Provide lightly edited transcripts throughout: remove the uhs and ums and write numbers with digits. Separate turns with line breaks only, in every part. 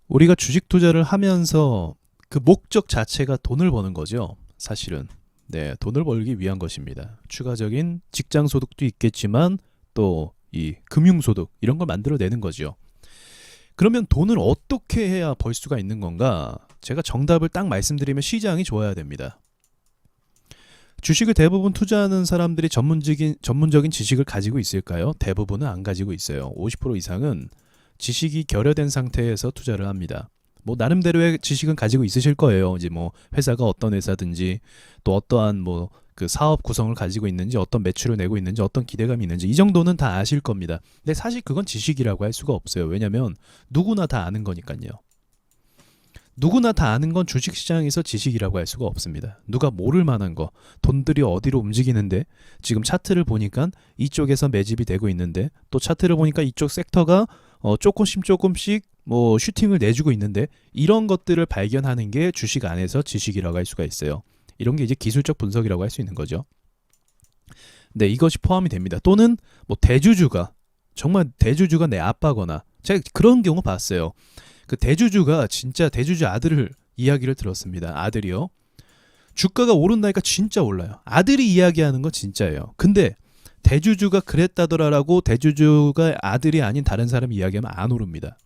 우리가 주식 투자를 하면서 그 목적 자체가 돈을 버는 거죠. 사실은. 네, 돈을 벌기 위한 것입니다. 추가적인 직장 소득도 있겠지만 또 이 금융 소득 이런 걸 만들어내는 거죠. 그러면 돈을 어떻게 해야 벌 수가 있는 건가? 제가 정답을 딱 말씀드리면 시장이 좋아야 됩니다. 주식을 대부분 투자하는 사람들이 전문적인 지식을 가지고 있을까요? 대부분은 안 가지고 있어요. 50% 이상은 지식이 결여된 상태에서 투자를 합니다. 뭐 나름대로의 지식은 가지고 있으실 거예요. 이제 뭐 회사가 어떤 회사든지 또 어떠한 뭐 그 사업 구성을 가지고 있는지 어떤 매출을 내고 있는지 어떤 기대감이 있는지 이 정도는 다 아실 겁니다. 근데 사실 그건 지식이라고 할 수가 없어요. 왜냐면 누구나 다 아는 거니까요. 누구나 다 아는 건 주식시장에서 지식이라고 할 수가 없습니다. 누가 모를 만한 거, 돈들이 어디로 움직이는데 지금 차트를 보니까 이쪽에서 매집이 되고 있는데 또 차트를 보니까 이쪽 섹터가 조금씩 뭐 슈팅을 내주고 있는데 이런 것들을 발견하는 게 주식 안에서 지식이라고 할 수가 있어요. 이런 게 이제 기술적 분석이라고 할 수 있는 거죠. 네, 이것이 포함이 됩니다. 또는 뭐 대주주가 정말 대주주가 내 아빠거나 제가 그런 경우 봤어요. 그 대주주가 진짜 대주주 아들을 이야기를 들었습니다. 아들이요. 주가가 오른다니까 진짜 올라요. 아들이 이야기하는 건 진짜예요. 근데 대주주가 그랬다더라라고 대주주가 아들이 아닌 다른 사람이 이야기하면 안 오릅니다.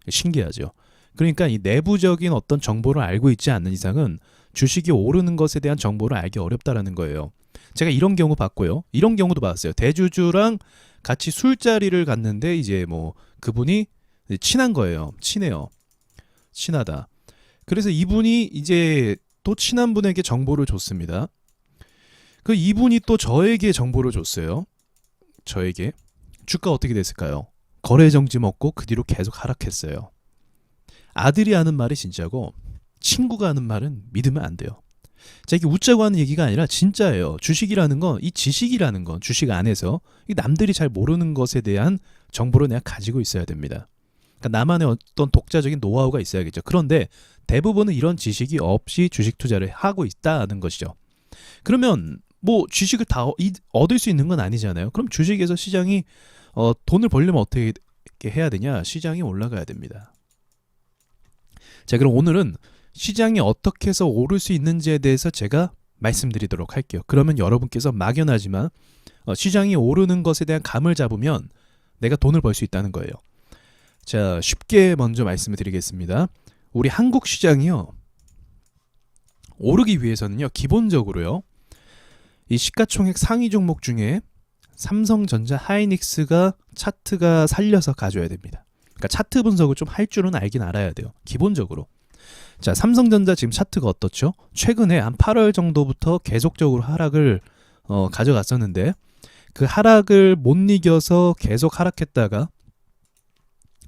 신기하죠. 그러니까 이 내부적인 어떤 정보를 알고 있지 않는 이상은 주식이 오르는 것에 대한 정보를 알기 어렵다라는 거예요. 제가 이런 경우 봤고요. 이런 경우도 봤어요. 대주주랑 같이 술자리를 갔는데 이제 뭐 그분이 친한 거예요. 친해요. 친하다. 그래서 이분이 이제 또 친한 분에게 정보를 줬습니다. 그 이분이 또 저에게 정보를 줬어요. 저에게. 주가 어떻게 됐을까요? 거래 정지 먹고 그 뒤로 계속 하락했어요. 아들이 하는 말이 진짜고 친구가 하는 말은 믿으면 안 돼요. 자, 이게 웃자고 하는 얘기가 아니라 진짜예요. 주식이라는 건, 이 지식이라는 건 주식 안에서 남들이 잘 모르는 것에 대한 정보를 내가 가지고 있어야 됩니다. 그러니까 나만의 어떤 독자적인 노하우가 있어야겠죠. 그런데 대부분은 이런 지식이 없이 주식 투자를 하고 있다는 것이죠. 그러면 뭐 주식을 다 얻을 수 있는 건 아니잖아요. 그럼 주식에서 시장이 돈을 벌려면 어떻게 해야 되냐? 시장이 올라가야 됩니다. 자, 그럼 오늘은 시장이 어떻게 해서 오를 수 있는지에 대해서 제가 말씀드리도록 할게요. 그러면 여러분께서 막연하지만 시장이 오르는 것에 대한 감을 잡으면 내가 돈을 벌 수 있다는 거예요. 자, 쉽게 먼저 말씀을 드리겠습니다. 우리 한국 시장이요. 오르기 위해서는요. 기본적으로요. 이 시가총액 상위 종목 중에 삼성전자, 하이닉스가 차트가 살려서 가져야 됩니다. 그러니까 차트 분석을 좀 할 줄은 알긴 알아야 돼요. 기본적으로. 자, 삼성전자 지금 차트가 어떻죠? 최근에 한 8월 정도부터 계속적으로 하락을 가져갔었는데 그 하락을 못 이겨서 계속 하락했다가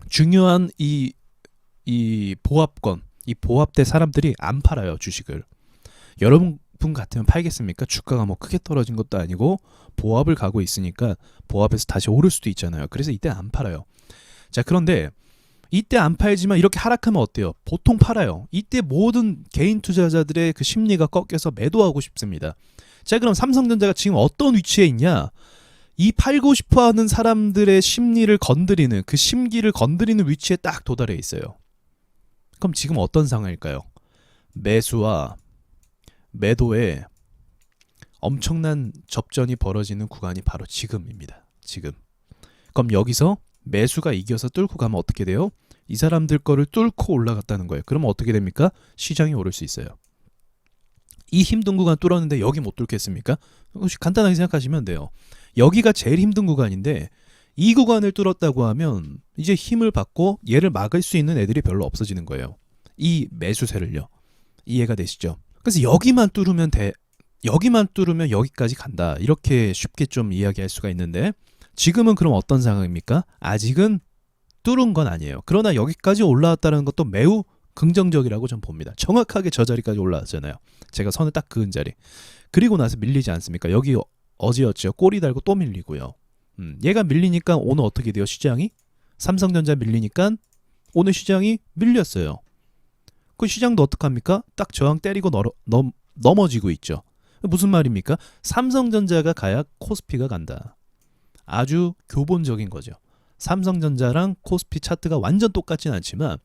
중요한 이 보합권, 이 보합대 사람들이 안 팔아요, 주식을. 여러분 같으면 팔겠습니까? 주가가 뭐 크게 떨어진 것도 아니고 보합을 가고 있으니까 보합에서 다시 오를 수도 있잖아요. 그래서 이때 안 팔아요. 자, 그런데 이때 안 팔지만 이렇게 하락하면 어때요? 보통 팔아요. 이때 모든 개인 투자자들의 그 심리가 꺾여서 매도하고 싶습니다. 자, 그럼 삼성전자가 지금 어떤 위치에 있냐? 이 팔고 싶어하는 사람들의 심리를 건드리는, 그 심기를 건드리는 위치에 딱 도달해 있어요. 그럼 지금 어떤 상황일까요? 매수와 매도에 엄청난 접전이 벌어지는 구간이 바로 지금입니다. 지금. 그럼 여기서 매수가 이겨서 뚫고 가면 어떻게 돼요? 이 사람들 거를 뚫고 올라갔다는 거예요. 그러면 어떻게 됩니까? 시장이 오를 수 있어요. 이 힘든 구간 뚫었는데 여기 못 뚫겠습니까? 간단하게 생각하시면 돼요. 여기가 제일 힘든 구간인데 이 구간을 뚫었다고 하면 이제 힘을 받고 얘를 막을 수 있는 애들이 별로 없어지는 거예요. 이 매수세를요. 이해가 되시죠? 그래서 여기만 뚫으면 여기까지 간다. 이렇게 쉽게 좀 이야기할 수가 있는데 지금은 그럼 어떤 상황입니까? 아직은 뚫은 건 아니에요. 그러나 여기까지 올라왔다는 것도 매우 긍정적이라고 전 봅니다. 정확하게 저 자리까지 올라왔잖아요. 제가 선을 딱 그은 자리. 그리고 나서 밀리지 않습니까? 여기 어제였죠. 꼬리 달고 또 밀리고요. 얘가 밀리니까 오늘 어떻게 돼요? 시장이? 삼성전자 밀리니까 오늘 시장이 밀렸어요. 그 시장도 어떡합니까? 딱 저항 때리고 넘어지고 있죠. 무슨 말입니까? 삼성전자가 가야 코스피가 간다. 아주 교본적인 거죠. 삼성전자랑 코스피 차트가 완전 똑같진 않지만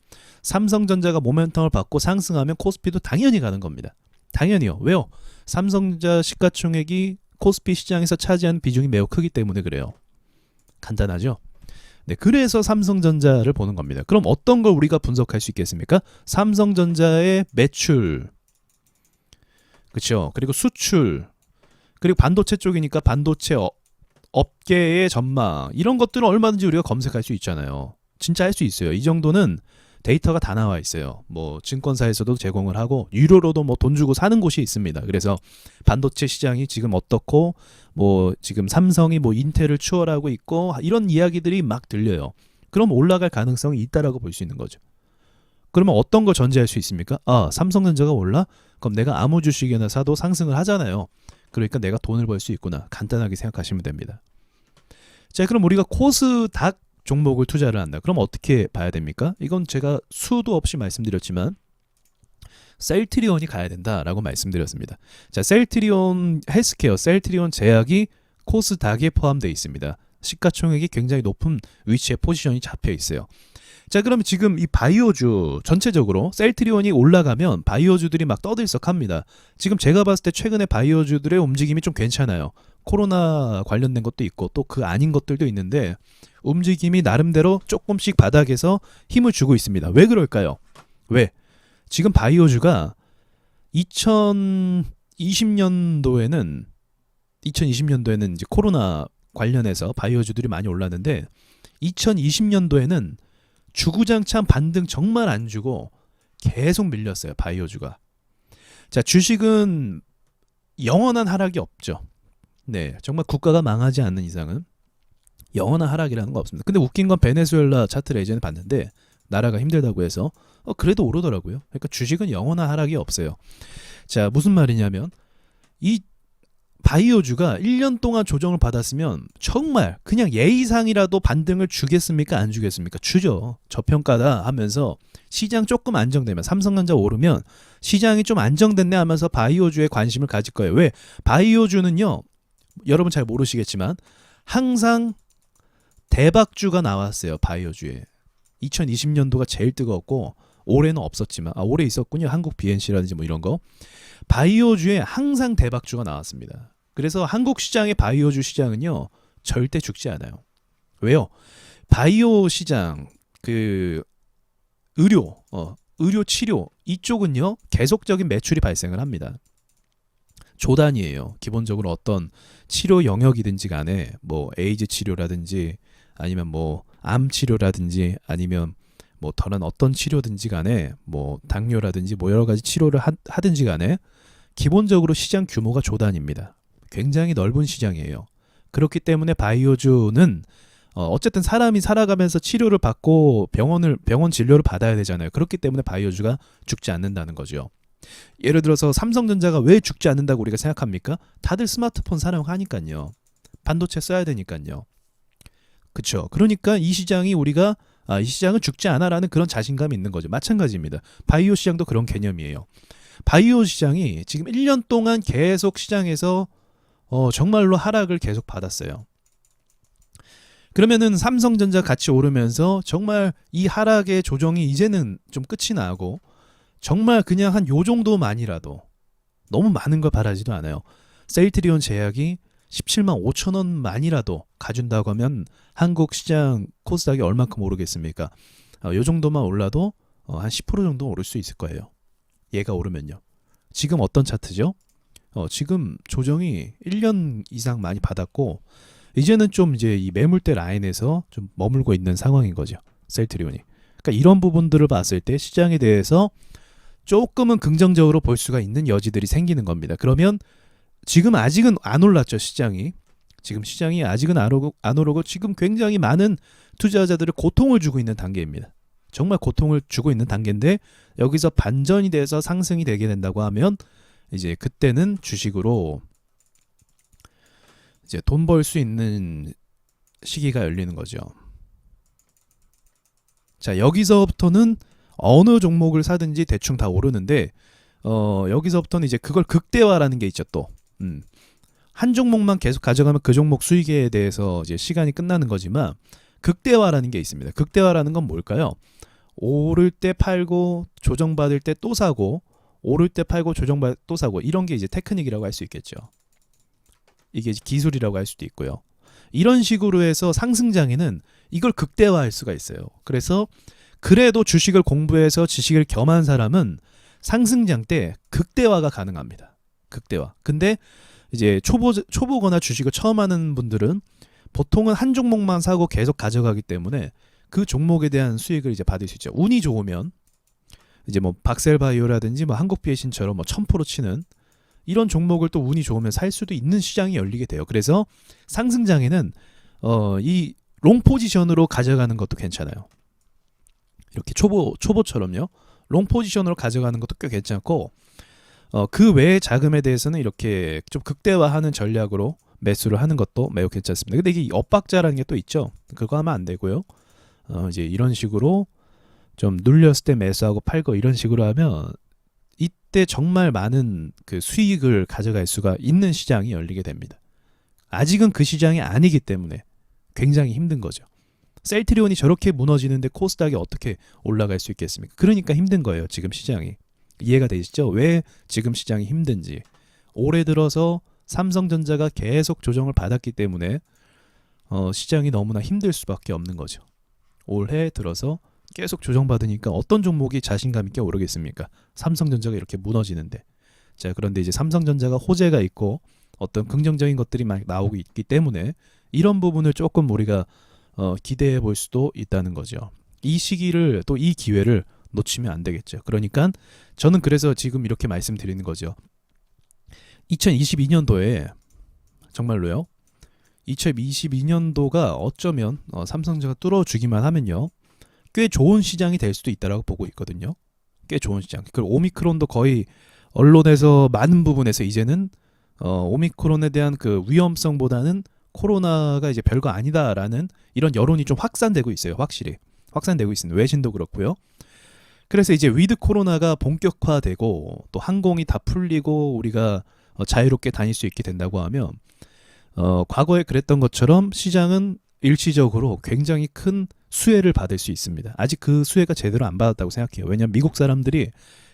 삼성전자가 모멘텀을 받고 상승하면 코스피도 당연히 가는 겁니다. 당연히요. 왜요? 삼성전자 시가총액이 코스피 시장에서 차지하는 비중이 매우 크기 때문에 그래요. 간단하죠? 네, 그래서 삼성전자를 보는 겁니다. 그럼 어떤 걸 우리가 분석할 수 있겠습니까? 삼성전자의 매출, 그렇죠? 그리고 수출, 그리고 반도체 쪽이니까 반도체 업계의 전망, 이런 것들은 얼마든지 우리가 검색할 수 있잖아요. 진짜 할 수 있어요. 이 정도는 데이터가 다 나와 있어요. 뭐 증권사에서도 제공을 하고 유료로도 뭐 돈 주고 사는 곳이 있습니다. 그래서 반도체 시장이 지금 어떻고 뭐 지금 삼성이 뭐 인텔을 추월하고 있고 이런 이야기들이 막 들려요. 그럼 올라갈 가능성이 있다라고 볼 수 있는 거죠. 그러면 어떤 걸 전제할 수 있습니까? 아, 삼성전자가 올라? 그럼 내가 아무 주식이나 사도 상승을 하잖아요. 그러니까 내가 돈을 벌 수 있구나. 간단하게 생각하시면 됩니다. 자, 그럼 우리가 코스닥 종목을 투자를 한다. 그럼 어떻게 봐야 됩니까? 이건 제가 수도 없이 말씀드렸지만 셀트리온이 가야 된다라고 말씀드렸습니다. 자, 셀트리온 헬스케어, 셀트리온 제약이 코스닥에 포함되어 있습니다. 시가총액이 굉장히 높은 위치에 포지션이 잡혀 있어요. 자, 그러면 지금 이 바이오주 전체적으로 셀트리온이 올라가면 바이오주들이 막 떠들썩합니다. 지금 제가 봤을 때 최근에 바이오주들의 움직임이 좀 괜찮아요. 코로나 관련된 것도 있고 또 그 아닌 것들도 있는데 움직임이 나름대로 조금씩 바닥에서 힘을 주고 있습니다. 왜 그럴까요? 왜? 지금 바이오주가 2020년도에는 이제 코로나 관련해서 바이오주들이 많이 올랐는데 2020년도에는 주구장창 반등 정말 안 주고 계속 밀렸어요. 바이오주가. 자, 주식은 영원한 하락이 없죠. 네, 정말 국가가 망하지 않는 이상은 영원한 하락이라는 거 없습니다. 근데 웃긴 건 베네수엘라 차트를 예전에 봤는데 나라가 힘들다고 해서 그래도 오르더라고요. 그러니까 주식은 영원한 하락이 없어요. 자, 무슨 말이냐면 이 바이오주가 1년 동안 조정을 받았으면 정말 그냥 예의상이라도 반등을 주겠습니까? 안 주겠습니까? 주죠. 저평가다 하면서 시장 조금 안정되면 삼성전자 오르면 시장이 좀 안정됐네 하면서 바이오주에 관심을 가질 거예요. 왜? 바이오주는요. 여러분 잘 모르시겠지만 항상 대박주가 나왔어요. 바이오주에. 2020년도가 제일 뜨거웠고 올해는 없었지만 올해 있었군요. 한국 BNC라든지 뭐 이런 거. 바이오주에 항상 대박주가 나왔습니다. 그래서 한국 시장의 바이오주 시장은요. 절대 죽지 않아요. 왜요? 바이오 시장 그 의료 치료 이쪽은요. 계속적인 매출이 발생을 합니다. 조단이에요. 기본적으로 어떤 치료 영역이든지 간에 뭐 에이즈 치료라든지 아니면 뭐 암 치료라든지 아니면 뭐 다른 어떤 치료든지 간에 뭐 당뇨라든지 뭐 여러 가지 치료를 하든지 간에 기본적으로 시장 규모가 조단입니다. 굉장히 넓은 시장이에요. 그렇기 때문에 바이오주는 어쨌든 사람이 살아가면서 치료를 받고 병원 진료를 받아야 되잖아요. 그렇기 때문에 바이오주가 죽지 않는다는 거죠. 예를 들어서 삼성전자가 왜 죽지 않는다고 우리가 생각합니까? 다들 스마트폰 사용하니까요. 반도체 써야 되니까요. 그렇죠. 그러니까 이 시장이 우리가 이 시장은 죽지 않아라는 그런 자신감이 있는 거죠. 마찬가지입니다. 바이오 시장도 그런 개념이에요. 바이오 시장이 지금 1년 동안 계속 시장에서 정말로 하락을 계속 받았어요. 그러면은 삼성전자 같이 오르면서 정말 이 하락의 조정이 이제는 좀 끝이 나고 정말 그냥 한 요 정도만이라도 너무 많은 걸 바라지도 않아요. 셀트리온 제약이 17만 5천 원만이라도 가준다고 하면 한국 시장 코스닥이 얼마큼 오르겠습니까? 요 정도만 올라도 한 10% 정도 오를 수 있을 거예요. 얘가 오르면요. 지금 어떤 차트죠? 지금 조정이 1년 이상 많이 받았고 이제는 좀 이제 이 매물대 라인에서 좀 머물고 있는 상황인 거죠. 셀트리온이. 그러니까 이런 부분들을 봤을 때 시장에 대해서 조금은 긍정적으로 볼 수가 있는 여지들이 생기는 겁니다. 그러면 지금 아직은 안 올랐죠, 시장이. 지금 시장이 아직은 안 오르고 지금 굉장히 많은 투자자들을 고통을 주고 있는 단계입니다. 정말 고통을 주고 있는 단계인데 여기서 반전이 돼서 상승이 되게 된다고 하면 이제 그때는 주식으로 이제 돈 벌 수 있는 시기가 열리는 거죠. 자, 여기서부터는 어느 종목을 사든지 대충 다 오르는데 여기서부터는 이제 그걸 극대화라는 게 있죠, 또. 한 종목만 계속 가져가면 그 종목 수익에 대해서 이제 시간이 끝나는 거지만 극대화라는 게 있습니다. 극대화라는 건 뭘까요? 오를 때 팔고 조정받을 때 또 사고, 오를 때 팔고 조정받을 때 또 사고, 이런 게 이제 테크닉이라고 할 수 있겠죠. 이게 기술이라고 할 수도 있고요. 이런 식으로 해서 상승장에는 이걸 극대화할 수가 있어요. 그래서 그래도 주식을 공부해서 지식을 겸한 사람은 상승장 때 극대화가 가능합니다. 극대화. 근데 이제 초보거나 주식을 처음 하는 분들은 보통은 한 종목만 사고 계속 가져가기 때문에 그 종목에 대한 수익을 이제 받을 수 있죠. 운이 좋으면 이제 뭐 박셀바이오라든지 뭐 한국비에신처럼 뭐 1000% 치는 이런 종목을 또 운이 좋으면 살 수도 있는 시장이 열리게 돼요. 그래서 상승장에는 이 롱 포지션으로 가져가는 것도 괜찮아요. 이렇게 초보처럼요. 롱 포지션으로 가져가는 것도 꽤 괜찮고, 그 외의 자금에 대해서는 이렇게 좀 극대화하는 전략으로 매수를 하는 것도 매우 괜찮습니다. 근데 이게 엇박자라는 게 또 있죠. 그거 하면 안 되고요. 이제 이런 식으로 좀 눌렸을 때 매수하고 팔고 이런 식으로 하면 이때 정말 많은 그 수익을 가져갈 수가 있는 시장이 열리게 됩니다. 아직은 그 시장이 아니기 때문에 굉장히 힘든 거죠. 셀트리온이 저렇게 무너지는데 코스닥이 어떻게 올라갈 수 있겠습니까? 그러니까 힘든 거예요. 지금 시장이. 이해가 되시죠? 왜 지금 시장이 힘든지. 올해 들어서 삼성전자가 계속 조정을 받았기 때문에 시장이 너무나 힘들 수밖에 없는 거죠. 올해 들어서 계속 조정받으니까 어떤 종목이 자신감 있게 오르겠습니까? 삼성전자가 이렇게 무너지는데. 자, 그런데 이제 삼성전자가 호재가 있고 어떤 긍정적인 것들이 막 나오고 있기 때문에 이런 부분을 조금 우리가 기대해 볼 수도 있다는 거죠. 이 시기를 또 이 기회를 놓치면 안 되겠죠. 그러니까 저는 그래서 지금 이렇게 말씀드리는 거죠. 2022년도에 정말로요. 2022년도가 어쩌면 삼성전자가 뚫어주기만 하면요. 꽤 좋은 시장이 될 수도 있다라고 보고 있거든요. 꽤 좋은 시장. 그리고 오미크론도 거의 언론에서 많은 부분에서 이제는 오미크론에 대한 그 위험성보다는 코로나가 이제 별거 아니다라는 이런 여론이 좀 확산되고 있어요. 확실히 확산되고 있습니다. 외신도 그렇고요. 그래서 이제 위드 코로나가 본격화되고 또 항공이 다 풀리고 우리가 자유롭게 다닐 수 있게 된다고 하면 과거에 그랬던 것처럼 시장은 일시적으로 굉장히 큰 수혜를 받을 수 있습니다. 아직 그 수혜가 제대로 안 받았다고 생각해요. 왜냐하면 미국 사람들이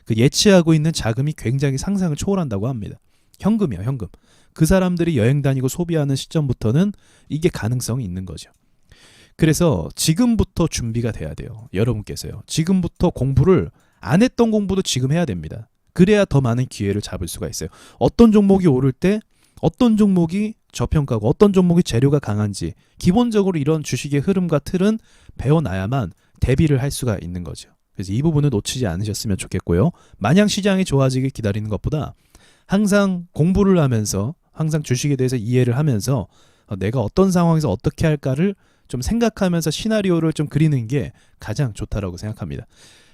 그 예치하고 있는 자금이 굉장히 상상을 초월한다고 합니다. 현금이요, 현금. 그 사람들이 여행 다니고 소비하는 시점부터는 이게 가능성이 있는 거죠. 그래서 지금부터 준비가 돼야 돼요. 여러분께서요. 지금부터 공부를 안 했던 공부도 지금 해야 됩니다. 그래야 더 많은 기회를 잡을 수가 있어요. 어떤 종목이 오를 때 어떤 종목이 저평가고 어떤 종목이 재료가 강한지 기본적으로 이런 주식의 흐름과 틀은 배워놔야만 대비를 할 수가 있는 거죠. 그래서 이 부분을 놓치지 않으셨으면 좋겠고요. 마냥 시장이 좋아지길 기다리는 것보다 항상 공부를 하면서 항상 주식에 대해서 이해를 하면서 내가 어떤 상황에서 어떻게 할까를 좀 생각하면서 시나리오를 좀 그리는 게 가장 좋다라고 생각합니다.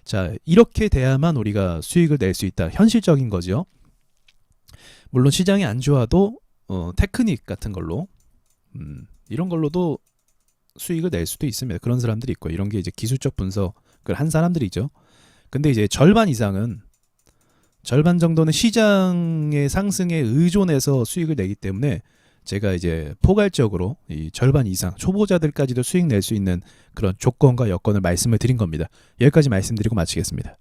자, 이렇게 돼야만 우리가 수익을 낼 수 있다. 현실적인 거죠. 물론 시장이 안 좋아도 테크닉 같은 걸로 이런 걸로도 수익을 낼 수도 있습니다. 그런 사람들이 있고 이런 게 이제 기술적 분석을 한 사람들이죠. 근데 이제 절반 정도는 시장의 상승에 의존해서 수익을 내기 때문에 제가 이제 포괄적으로 이 절반 이상 초보자들까지도 수익 낼 수 있는 그런 조건과 여건을 말씀을 드린 겁니다. 여기까지 말씀드리고 마치겠습니다.